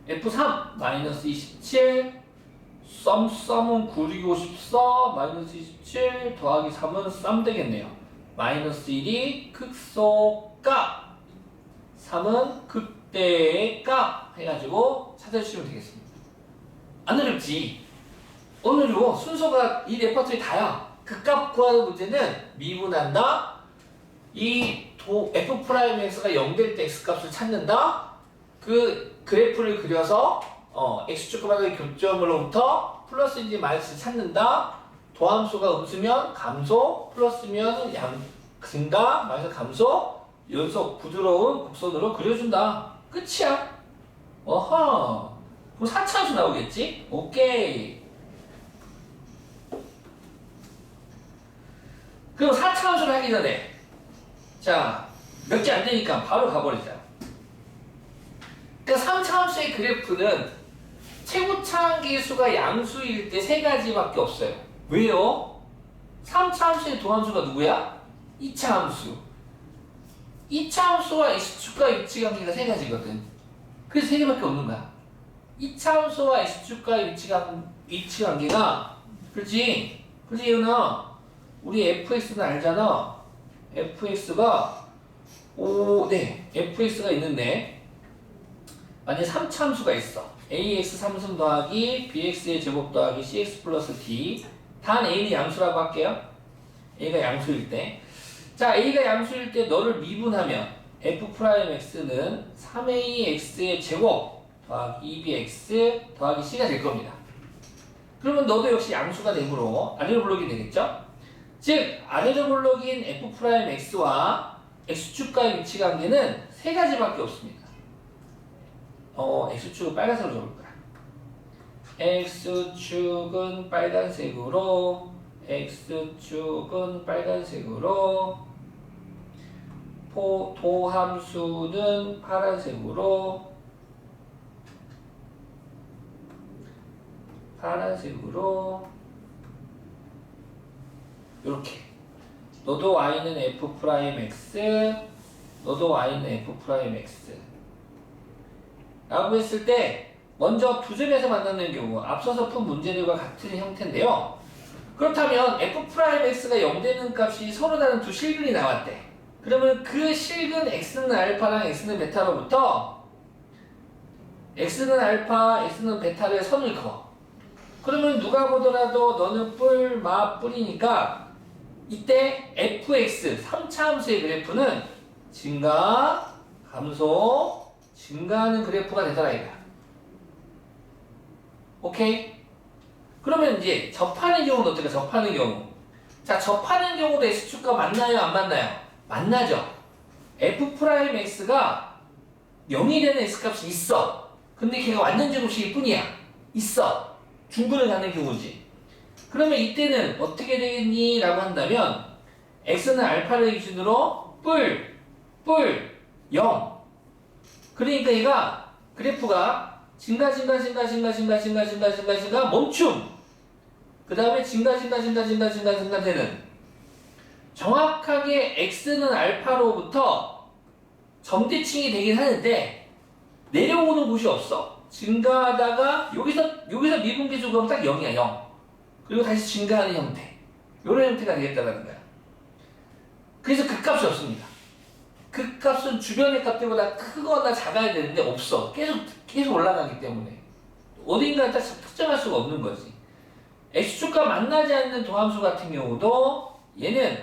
f3 마이너스 27 썸은 9, 6, 54 마이너스 27 더하기 3은 썸 되겠네요. 마이너스 1이 극소값 3은 극대의 값 해가지고 찾아주시면 되겠습니다. 안 어렵지? 오늘로 순서가 이 레퍼토리 다야. 극값 구하는 문제는 미분한다. 이 f'x가 0될 때 x값을 찾는다. 그 그래프를 그려서 x축과의 교점으로부터 플러스인지 마이너스 찾는다. 도함수가 음수면 감소, 플러스면 증가, 마이너스 감소, 연속 부드러운 곡선으로 그려준다. 끝이야. 어허. 그럼 4차 함수 나오겠지? 오케이. 그럼 4차 함수를 하기 전에 자, 몇 개 안 되니까 바로 가버리자. 그러니까 3차 함수의 그래프는 최고차 한계수가 양수일 때 세 가지밖에 없어요. 왜요? 3차 함수의 도함수가 누구야? 2차 함수. 2차 함수와 x축과 위치 관계가 세 가지거든. 그래서 세 개밖에 없는 거야. 2차 함수와 x축과의 위치 관계가 그렇지? 그렇지 예은아? 우리 fx는 알잖아. fx가 fx가 있는데 만약에 3차 함수가 있어. ax 3승 더하기 bx의 제곱 더하기 cx 플러스 d 단 a는 양수라고 할게요. a가 양수일 때. 자, a가 양수일 때 너를 미분하면 f'x는 3ax의 제곱 더하기 2bx 더하기 c가 될 겁니다. 그러면 너도 역시 양수가 되므로 아래로 불러기 되겠죠? 즉 아래로 불러긴 f'x와 x축과의 위치 관계는 세 가지밖에 없습니다. x축은 빨간색으로 적을 거야. x축은 빨간색으로 도함수는 파란색으로 이렇게 너도 y는 f 프라임 x, 너도 y는 f 프라임 x 라고 했을 때 먼저 두 점에서 만나는 경우 앞서서 푼 문제들과 같은 형태인데요. 그렇다면 f 프라임 x가 0 되는 값이 서로 다른 두 실근이 나왔대. 그러면 그 실근 x는 알파랑 x는 베타로부터 x는 알파, x는 베타를 선을 그어. 그러면 누가 보더라도 너는 뿔, 마, 뿔이니까 이때 fx 3차 함수의 그래프는 증가, 감소, 증가하는 그래프가 되더라 이거야. 오케이? 그러면 이제 접하는 경우는 어떨까? 접하는 경우. 자, 접하는 경우도 x축과 만나요? 안 만나요? 만나죠. f 프라임 x가 0이 되는 x값이 있어. 근데 걔가 완전 제곱식일 뿐이야. 있어. 중근을 가는 경우지. 그러면 이때는 어떻게 되겠니? 라고 한다면 x는 알파를 기준으로 뿔, 0. 그러니까 얘가 그래프가 증가 멈춤. 그 다음에 증가 되는 정확하게 x는 알파로부터 점대칭이 되긴 하는데 내려오는 곳이 없어. 증가하다가 여기서 미분계수 그럼 딱 0이야 0. 그리고 다시 증가하는 형태. 이런 형태가 되겠다는 거야. 그래서 그 값이 없습니다. 그 값은 주변의 값들보다 크거나 작아야 되는데 없어. 계속 올라가기 때문에 어딘가에 딱 특정할 수가 없는 거지. x축과 만나지 않는 도함수 같은 경우도 얘는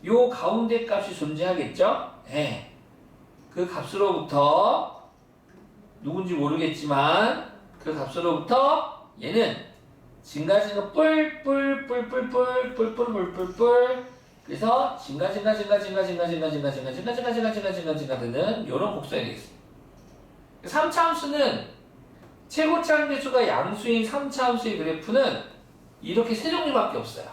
요 가운데 값이 존재하겠죠? 네. 그 값으로부터 누군지 모르겠지만 그 값으로부터 얘는 증가 뿔 그래서 증가 되는 요런 곡선이 되겠습니다. 3차 함수는 최고차 함수가 양수인 3차 함수의 그래프는 이렇게 세 종류밖에 없어요.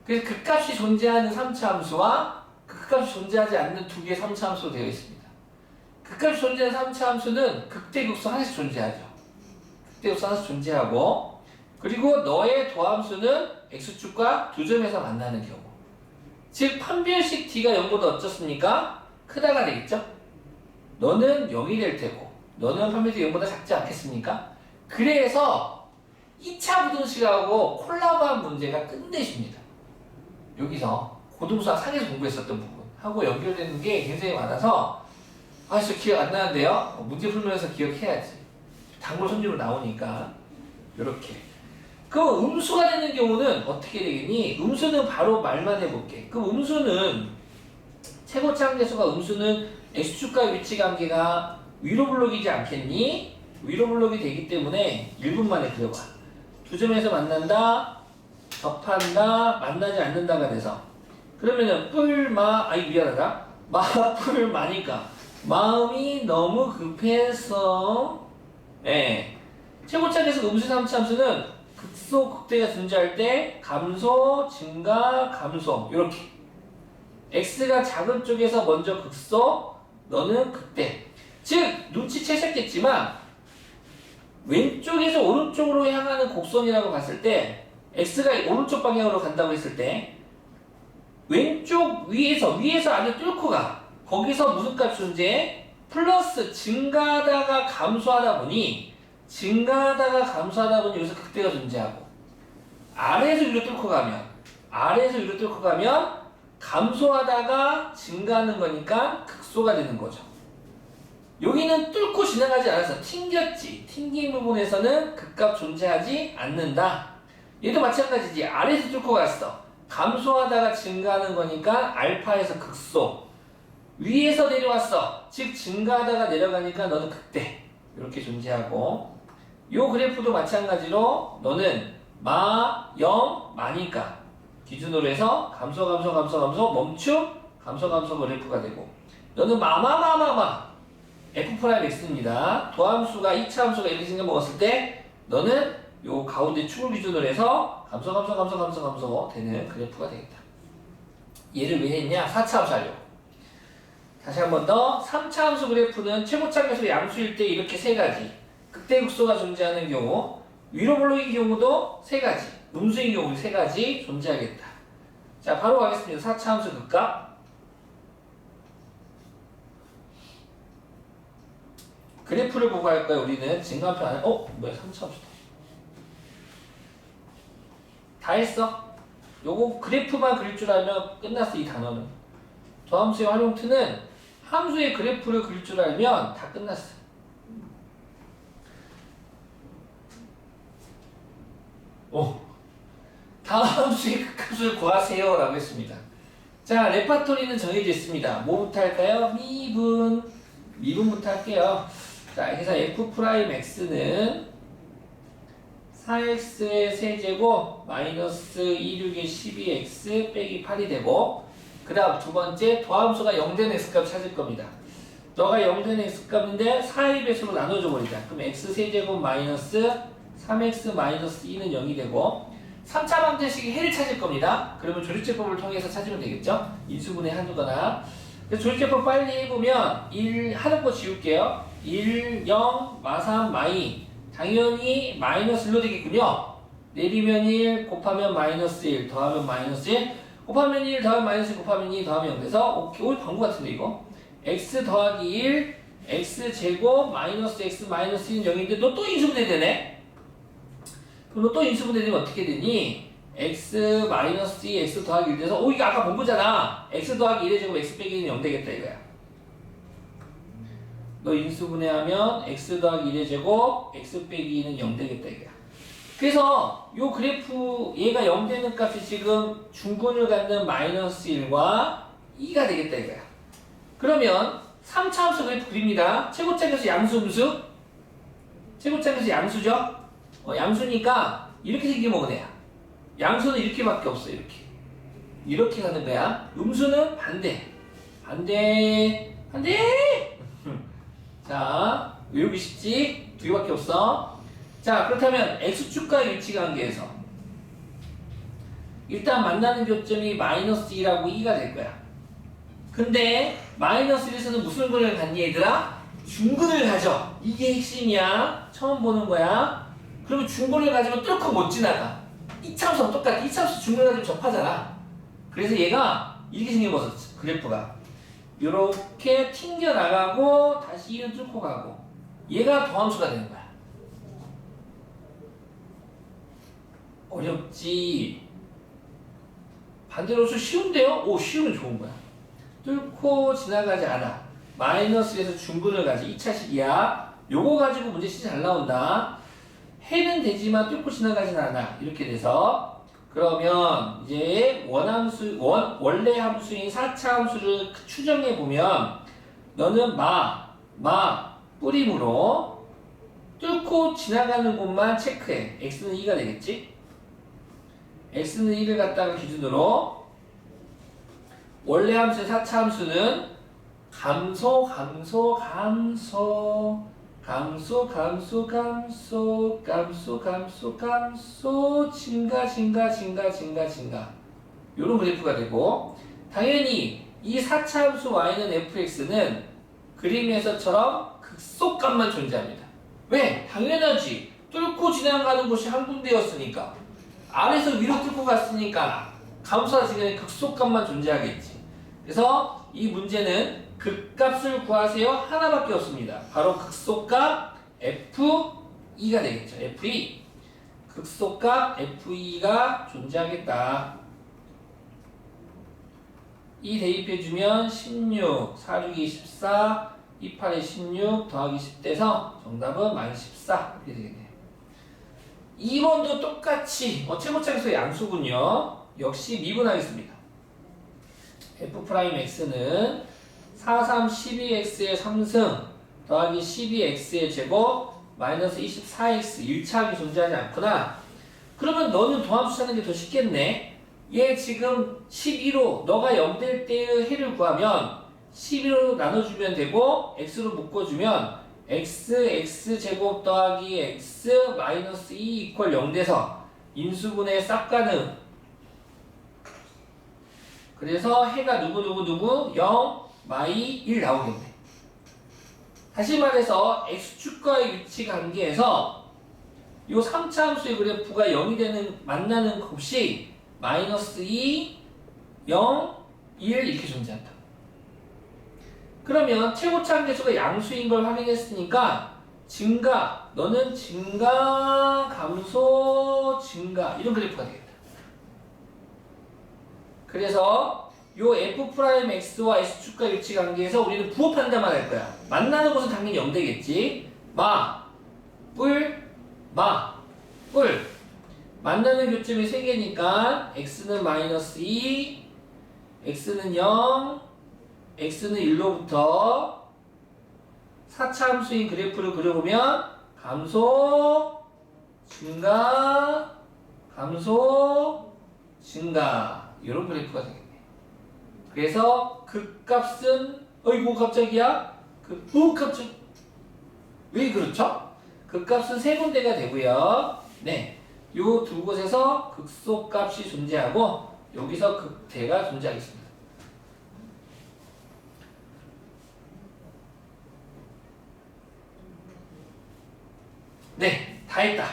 그래서 극값이 존재하는 3차 함수와 극값이 존재하지 않는 두 개의 3차 함수로 되어 있습니다. 극값이 존재하는 3차 함수는 극대극소 하나씩 존재하죠. 극대극소 하나씩 존재하고 그리고 너의 도함수는 x축과 두 점에서 만나는 경우 즉 판별식 t가 0보다 어떻습니까? 크다가 되겠죠? 너는 0이 될 테고 너는 판별식 0보다 작지 않겠습니까? 그래서 2차 부등식하고 콜라보한 문제가 끝내줍니다. 여기서 고등수학 상에서 공부했었던 부분하고 연결되는 게 굉장히 많아서 저 기억 안 나는데요? 문제 풀면서 기억해야지. 단골 손님으로 나오니까 이렇게. 그럼 음수가 되는 경우는 어떻게 되겠니? 음수는 바로 말만 해볼게. 그럼 음수는 최고차 함계수가 음수는 x축과 위치 관계가 위로 블록이지 않겠니? 위로 블록이 되기 때문에 1분 만에 그려봐. 두 점에서 만난다, 접한다, 만나지 않는다가 돼서 그러면은 미안하다. 마니까 마음이 너무 급해서 최고차에서 음수 3차 함수는 극소, 극대가 존재할 때 감소, 증가, 감소 이렇게 x가 작은 쪽에서 먼저 극소, 너는 극대. 즉 눈치채셨겠지만 왼쪽에서 오른쪽으로 향하는 곡선이라고 봤을 때 x가 오른쪽 방향으로 간다고 했을 때 왼쪽 위에서 안을 뚫고 가. 거기서 무슨 값 존재해? 플러스 증가하다가 감소하다 보니 여기서 극대가 존재하고 아래에서 위로 뚫고 가면 감소하다가 증가하는 거니까 극소가 되는 거죠. 여기는 뚫고 지나가지 않아서 튕겼지. 튕긴 부분에서는 극값 존재하지 않는다. 얘도 마찬가지지. 아래에서 뚫고 갔어. 감소하다가 증가하는 거니까 알파에서 극소. 위에서 내려왔어. 즉 증가하다가 내려가니까 너는 극대. 이렇게 존재하고 요 그래프도 마찬가지로 너는 마니까 기준으로 해서 감소 멈춤 감소 그래프가 되고 너는 F'X입니다. 도함수가 2차 함수가 이렇게 생겨 먹었을 때 너는 요 가운데 축을 기준으로 해서 감소 되는 그래프가 되겠다. 얘를 왜 했냐? 4차 함수 하려고. 다시 한 번 더. 3차 함수 그래프는 최고차 함수 양수일 때 이렇게 세 가지. 극대극소가 존재하는 경우, 위로 블록인 경우도 세 가지, 음수인 경우 세 가지 존재하겠다. 자, 바로 가겠습니다. 4차 함수 극값. 그래프를 보고 할 거예요. 우리는 증가표 안에 뭐야 3차 함수다. 다 했어. 요거 그래프만 그릴 줄 알면 끝났어. 이 단어는. 더함수의 활용투는 함수의 그래프를 그릴 줄 알면 다 끝났어. 다음 함수의 극값을 구하세요 라고 했습니다. 자, 레파토리는 정해져 있습니다. 뭐부터 할까요? 미분부터 할게요. 자, 그래서 f'x는 4x의 세제곱 마이너스 26의 12x 빼기 8이 되고, 그 다음 두 번째 도함수가 0되는 x값 찾을 겁니다. 너가 0되는 x값인데 4의 배수로 나눠줘 버리자. 그럼 x 세제곱 마이너스 3x 마이너스 2는 0이 되고, 3차 방정식의 해를 찾을 겁니다. 그러면 조립제법을 통해서 찾으면 되겠죠? 인수분해 한두거나. 그래서 조립제법 빨리 해보면 1 하는 거 지울게요. 1, 0, 마3, 마2 당연히 마이너스 1로 되겠군요. 내리면 1, 곱하면 마이너스 1, 더하면 마이너스 1, 곱하면 1, 더하면 마이너스 1, 곱하면 2, 더하면 0 돼서 오케이, 광고 같은데 이거? x 더하기 1, x 제곱 마이너스 x 마이너스 1은 0인데 너 또 인수분해 되네? 그럼 너 또 인수분해 되면 어떻게 되니? x 마이너스 2, x 더하기 1 돼서 이거 아까 본 거잖아. x 더하기 1의 제곱 x 빼기 1은 0 되겠다 이거야. 너 인수분해하면 x 더하기 1의 제곱 x 빼기 2는 0 되겠다 이거야. 그래서 요 그래프 얘가 0 되는 값이 지금 중근을 갖는 마이너스 1과 2가 되겠다 이거야. 그러면 3차 함수 그래프 그립니다. 최고차에서 양수음수? 최고차에서 양수죠? 양수니까 이렇게 생기면 뭐냐? 양수는 이렇게밖에 없어. 이렇게 가는 거야. 음수는 반대. 자, 외우기 쉽지? 두 개밖에 없어. 자, 그렇다면 x축과의 위치 관계에서 일단 만나는 교점이 마이너스 2라고 2가 될 거야. 근데 마이너스 1에서는 무슨 근을 갖니 얘들아? 중근을 가져. 이게 핵심이야. 처음 보는 거야. 그러면 중근을 가지면 뚫고 못 지나가. 2차함수랑 똑같아. 2차함수 중근을 가지면 접하잖아. 그래서 얘가 이렇게 생겨버렸어. 그래프가 이렇게 튕겨나가고 다시 2는 뚫고 가고, 얘가 더함수가 되는 거야. 어렵지? 반대로서 쉬운데요? 쉬우면 좋은 거야. 뚫고 지나가지 않아. 마이너스에서 중근을 가지. 2차식이야. 요거 가지고 문제시 잘 나온다. 해는 되지만 뚫고 지나가진 않아. 이렇게 돼서 그러면 이제 원래 함수인 4차 함수를 추정해 보면 너는 뿌림으로 뚫고 지나가는 곳만 체크해. x는 2가 되겠지? x는 1을 갖다가 기준으로 원래 함수의 4차 함수는 감소 증가 요런 그래프가 되고, 당연히 이 4차 함수 y는 fx는 그림에서처럼 극소값만 존재합니다. 왜? 당연하지. 뚫고 지나가는 곳이 한 군데였으니까, 아래에서 위로 뚫고 갔으니까 감소와 지금의 극소값만 존재하겠지. 그래서 이 문제는 극값을 구하세요 하나밖에 없습니다. 바로 극소값 F2가 되겠죠. F2. 극소값 F2가 존재하겠다. 2 대입해주면 16, 4, 6이 14, 2, 8에 16 더하기 10 돼서 정답은 -14 이렇게 되겠네요. 2번도 똑같이 최고차에서 양수군요. 역시 미분하겠습니다. F'X는 4, 3, 12x의 3승 더하기 12x의 제곱 마이너스 24x 1차함이 존재하지 않구나. 그러면 너는 도함수 찾는 게 더 쉽겠네. 얘 지금 12로 너가 0 될 때의 해를 구하면 12로 나눠주면 되고 x로 묶어주면 x 제곱 더하기 x 마이너스 2 이퀄 0 돼서 인수분해 싹 가능. 그래서 해가 누구 0, 마이 1 나오겠네. 다시 말해서 x축과의 위치 관계에서 이 3차 함수의 그래프가 0이 되는 만나는 값이 마이너스 2, 0, 1 이렇게 존재한다. 그러면 최고차 함계수가 양수인 걸 확인했으니까 증가, 너는 증가, 감소, 증가 이런 그래프가 되겠다. 그래서 요 F'X와 S축과 위치 관계에서 우리는 부호판단만 할 거야. 만나는 곳은 당연히 0 되겠지. 마, 뿔, 마, 뿔. 만나는 교점이 3개니까 X는 마이너스 2, X는 0, X는 1로부터 4차 함수인 그래프를 그려보면 감소, 증가, 감소, 증가 이런 그래프가 되겠네. 그래서 극값은 어이구 갑자기야? 갑자기 왜 그렇죠? 극값은 3군데가 되고요. 네, 요 두 곳에서 극소값이 존재하고 여기서 극대가 존재하겠습니다. 네, 다 했다.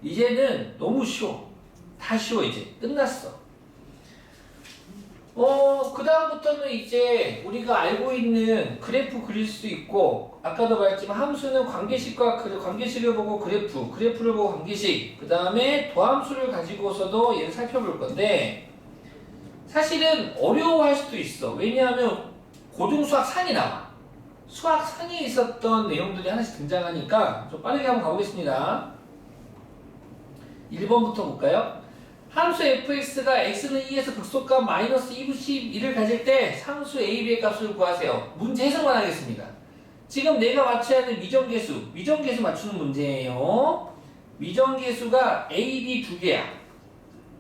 이제는 너무 쉬워. 다 쉬워. 이제 끝났어. 그 다음부터는 이제 우리가 알고 있는 그래프 그릴 수 있고, 아까도 말했지만 함수는 관계식과 관계식을 보고 그래프를 보고 관계식, 그 다음에 도함수를 가지고서도 얘를 살펴볼 건데, 사실은 어려워할 수도 있어. 왜냐하면 고등수학 상이 나와. 수학 상에 있었던 내용들이 하나씩 등장하니까 좀 빠르게 한번 가보겠습니다. 1번부터 볼까요? 함수 fx가 x는 2에서 극소값 마이너스 2분의1을 가질 때 상수 a, b의 값을 구하세요. 문제 해석만 하겠습니다. 지금 내가 맞춰야 하는 미정계수 맞추는 문제예요. 미정계수가 a, b 두 개야.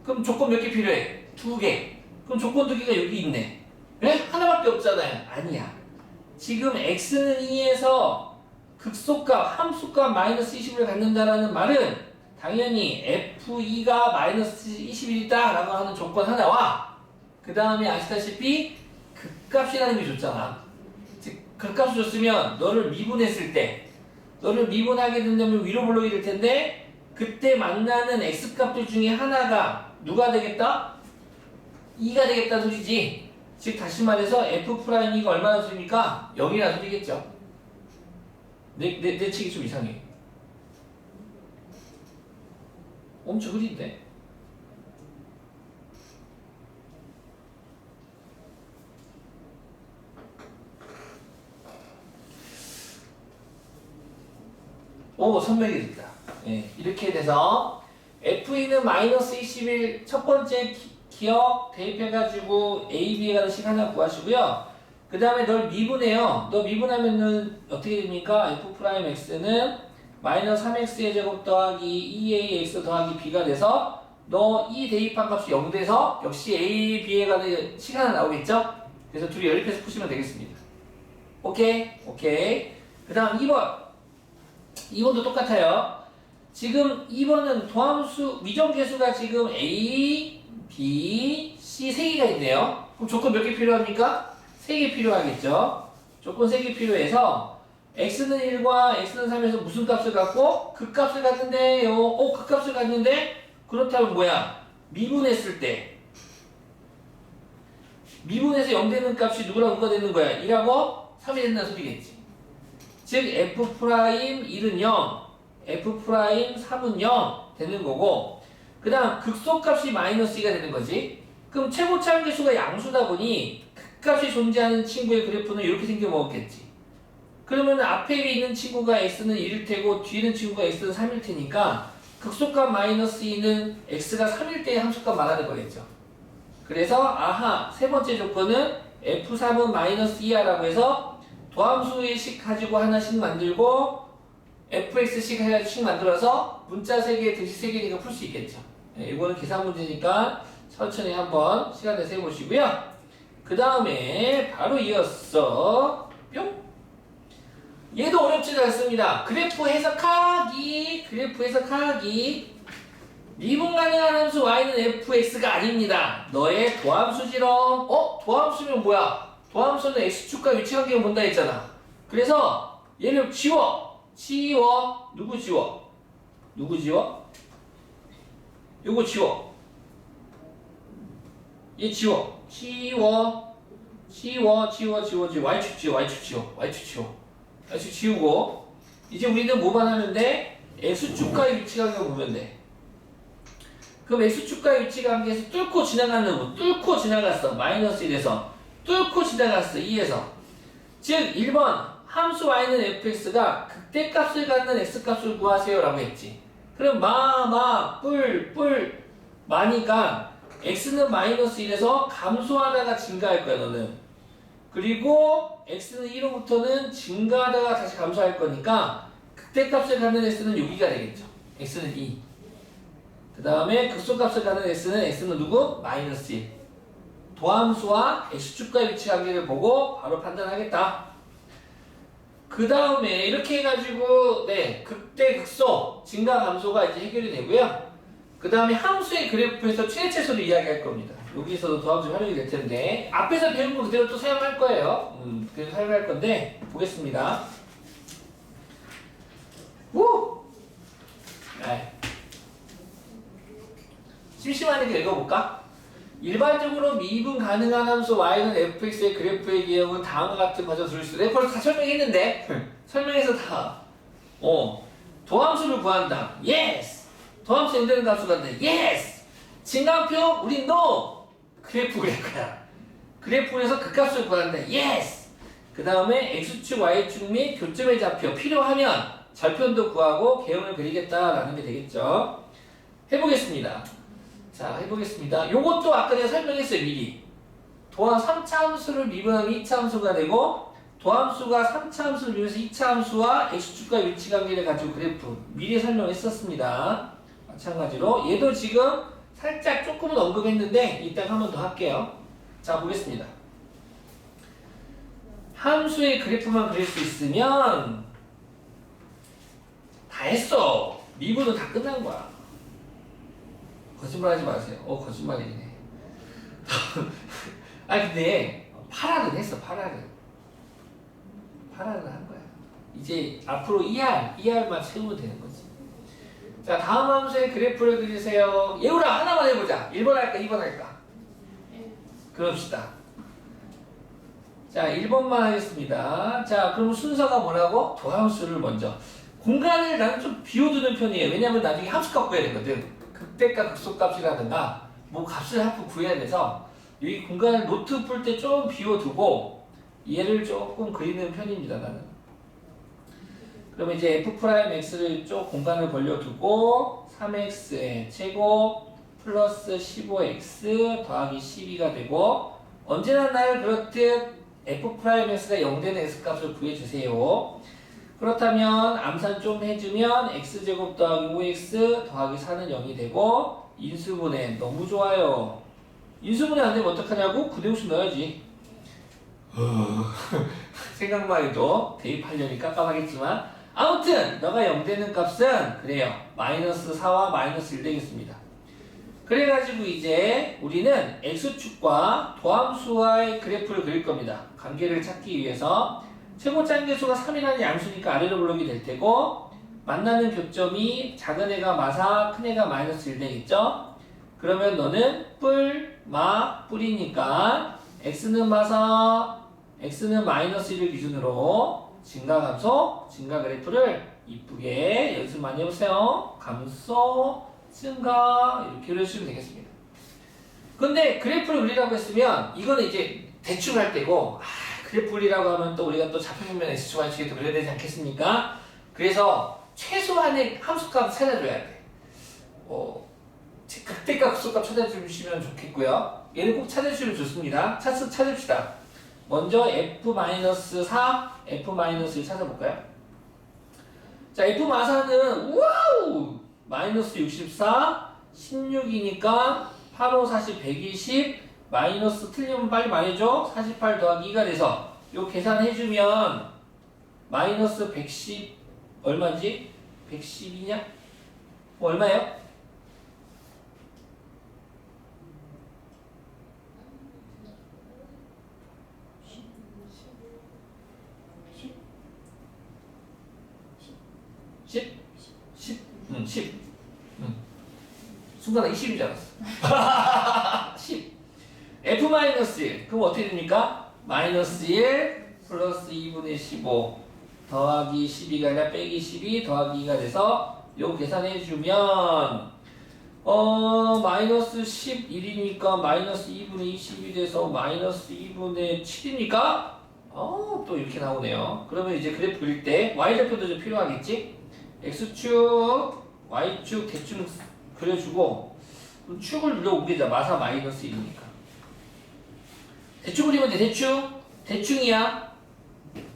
그럼 조건 몇 개 필요해? 2개. 그럼 조건 2개가 여기 있네. 왜? 하나밖에 없잖아요. 아니야. 지금 x는 2에서 극소값, 함수값 마이너스 20을 갖는다라는 말은 당연히 f2가 마이너스 21이다 라고 하는 조건 하나와 그 다음에 아시다시피 극값이라는 게 줬잖아. 즉 극값을 줬으면 너를 미분했을 때 너를 미분하게 된다면 위로 불러야 될 텐데 그때 만나는 x값들 중에 하나가 누가 되겠다? 2가 되겠다는 소리지. 즉 다시 말해서 f'이가 얼마나 소리입니까? 0이라는 소리겠죠. 내 책이 좀 이상해. 엄청 흐린데? 선명해졌다. 예, 이렇게 돼서 F는 마이너스 21 첫 번째 기억 대입해가지고 A, B에 가는 식 하나 구하시고요. 그 다음에 널 미분해요. 너 미분하면은 어떻게 됩니까? F'X는 마이너스 3x의 제곱 더하기 2ax 더하기 b가 돼서 너 이 대입한 값이 0 돼서 역시 a, b에 가는 식 하나 나오겠죠? 그래서 둘이 연립해서 푸시면 되겠습니다. 오케이? 그 다음 2번도 똑같아요. 지금 2번은 도함수, 미정계수가 지금 a, b, c 3개가 있네요. 그럼 조건 몇 개 필요합니까? 3개 필요하겠죠? 조건 3개 필요해서 x는 1과 x는 3에서 무슨 값을 갖고? 극값을 갖는데요. 극값을 갖는데? 그렇다면 뭐야? 미분했을 때 미분해서 0 되는 값이 누가 되는 거야? 1하고 3이 된다는 소리겠지. 즉 F'1은 0, F'3은 0 되는 거고 그 다음 극소값이 마이너스 2가 되는 거지. 그럼 최고차 함계수가 양수다 보니 극값이 존재하는 친구의 그래프는 이렇게 생겨먹었겠지. 그러면 앞에 있는 친구가 x는 1일 테고 뒤에 있는 친구가 x는 3일 테니까 극소값 마이너스 2는 x가 3일 때의 함수값 말하는 거겠죠. 그래서 세 번째 조건은 f3은 마이너스 2야라고 해서 도함수의 식 가지고 하나씩 만들고 fx식 해가지고 만들어서 문자 3개, 등식 3개니까 풀 수 있겠죠. 이거는 계산 문제니까 천천히 한번 시간 내서 해보시고요. 그 다음에 바로 이어서 뿅! 얘도 어렵지는 않습니다. 그래프 해석하기. 미분 가능한 함수 y는 fx가 아닙니다. 너의 도함수지롱. 도함수면 뭐야? 도함수는 x축과 위치관계를 본다 했잖아. 그래서 얘를 지워. 누구 지워? 요거 지워. 얘 지워. 지워. Y축 지워. Y축 지우고. 이제 우리는 뭐만 하는데 X축과의 위치관계 보면 돼. 그럼 X축과의 위치관계에서 뚫고 지나가는 거. 뚫고 지나갔어. 마이너스 1에서. 뚫고 지나갔어. 2에서. 즉 1번 함수 y는 fx가 극대값을 갖는 x값을 구하세요 라고 했지. 그럼 뿔 마니까 x는 마이너스 1에서 감소하다가 증가할 거야 너는. 그리고 x는 1호부터는 증가하다가 다시 감소할 거니까 극대값을 갖는 x는 여기가 되겠죠. x는 2. 그 다음에 극소값을 갖는 x는 누구? 마이너스 1. 도함수와 x축과의 위치 관계를 보고 바로 판단하겠다. 그 다음에 이렇게 해가지고 네 극대 극소 증가 감소가 이제 해결이 되고요. 그 다음에 함수의 그래프에서 최대체수를 이야기할 겁니다. 여기서도 도함수 활용이 될 텐데 앞에서 배운 거 그대로 또 사용할 거예요. 그래서 사용할 건데 보겠습니다. 우! 네. 심심하니까 읽어볼까? 일반적으로 미분 가능한 함수 y는 fx의 그래프의 기형은 다음과 같은 과정을 들을 수 있다. 벌써 다 설명했는데 설명해서 다 도함수를 구한다. 예스! 도함수 연되는 값을 구한다. 예스! 증가표 우린 no! 그래프 그릴 거야. 그래프에서 그 값을 구한다. 예스! 그 다음에 x축, y축 및 교점의 좌표 필요하면 절편도 구하고 개형을 그리겠다라는 게 되겠죠. 해보겠습니다. 자, 해보겠습니다. 요것도 아까 내가 설명했어요, 미리. 도함 3차 함수를 미분하면 2차 함수가 되고, 도함수가 3차 함수를 미분해서 2차 함수와 x축과 위치 관계를 가지고 그래프 미리 설명했었습니다. 마찬가지로 얘도 지금 살짝 조금은 언급했는데 이따가 한 번 더 할게요. 자, 보겠습니다. 함수의 그래프만 그릴 수 있으면 다 했어. 미분은 다 끝난 거야. 거짓말 하지 마세요. 거짓말이네. 아니, 근데, 파라는 했어, 파라는. 파라는 한 거야. 이제 앞으로 ER만 채우면 되는 거지. 자, 다음 함수의 그래프를 그리세요. 예우라, 하나만 해보자. 1번 할까, 2번 할까? 그럽시다. 자, 1번만 하겠습니다. 자, 그럼 순서가 뭐라고? 도함수를 먼저. 공간을 나는 좀 비워두는 편이에요. 왜냐면 나중에 함수값 구해야 되거든. 극대값, 극소값이라든가 뭐 값을 한푼 구해야 돼서 여기 공간을 노트 풀 때 좀 비워두고 얘를 조금 그리는 편입니다. 나는. 그러면 이제 f'x를 좀 공간을 벌려두고 3x의 제곱 플러스 15x 더하기 12가 되고 언제나 날 그렇듯 f'x가 0되는 x값을 구해주세요. 그렇다면 암산 좀 해주면 x제곱 더하기 5x 더하기 4는 0이 되고 인수분해 너무 좋아요. 인수분해 안 되면 어떡하냐고? 그대로씩 넣어야지. 생각만 해도 대입하려니 깜깜하겠지만 아무튼 너가 0 되는 값은 그래요. 마이너스 4와 마이너스 1 되겠습니다. 그래가지고 이제 우리는 x축과 도함수와의 그래프를 그릴 겁니다. 관계를 찾기 위해서 최고차항계수가 3이라는 양수니까 아래로 블록이 될 테고 만나는 교점이 작은 애가 마사 큰 애가 마이너스 1 되겠죠? 그러면 너는 뿔이니까 x는 마사 x는 마이너스 1을 기준으로 증가 감소 증가 그래프를 이쁘게 연습 많이 해보세요. 감소 증가 이렇게 그려주시면 되겠습니다. 근데 그래프를 그리라고 했으면 이거는 이제 대충 할 때고 그래프 그리라고 하면 또 우리가 또 좌표평면 X축 Y축에도 그려야 되지 않겠습니까? 그래서 최소한의 함수값 찾아줘야 돼. 극대값, 극소값 찾아주시면 좋겠고요. 얘는 꼭 찾아주시면 좋습니다. 찾읍시다. 먼저 F-4, F-1 찾아볼까요? 자, F-4는 와우! 마이너스 64, 16이니까 8, 5, 40, 120 마이너스 틀리면 빨리 말해줘. 48 더하기 2가 돼서 요 계산해주면 마이너스 110 얼마지? 112냐? 얼마예요? 십? 10. 순간에 20인 줄 알았어. 10. F-1 그럼 어떻게 됩니까? 마이너스 1 플러스 2분의 15 더하기 12가 아니라 빼기 12 더하기 2가 돼서 요거 계산해주면 마이너스 11이니까 마이너스 2분의 20이 돼서 마이너스 2분의 7이니까 또 이렇게 나오네요. 그러면 이제 그래프 그릴 때 y좌표도 좀 필요하겠지? x축, y축 대충 그려주고 그럼 축을 눌러 옮기자. 마사 마이너스 1이니까 대충 그리면 돼. 대충이야.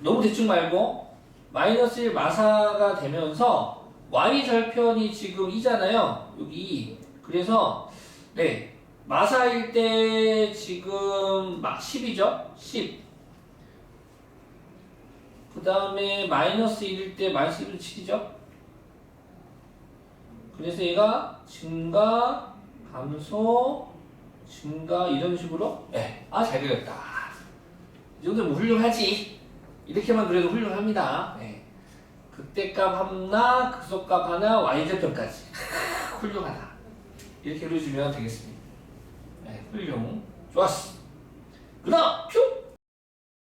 너무 대충 말고 마이너스 1 마사가 되면서 y절편이 지금 2잖아요. 여기 그래서 네 마사일 때 지금 막 10이죠. 10. 그 다음에 마이너스 1일 때 마이너스 1은 7이죠. 그래서 얘가 증가, 감소, 증가 이런 식으로 네. 잘 그렸다. 이 정도면 훌륭하지. 이렇게만 그래도 훌륭합니다. 네. 극대값 하나, 극소값 하나, y절편까지 훌륭하다. 이렇게 그려주면 되겠습니다. 네, 훌륭. 좋았어. 그 다음 표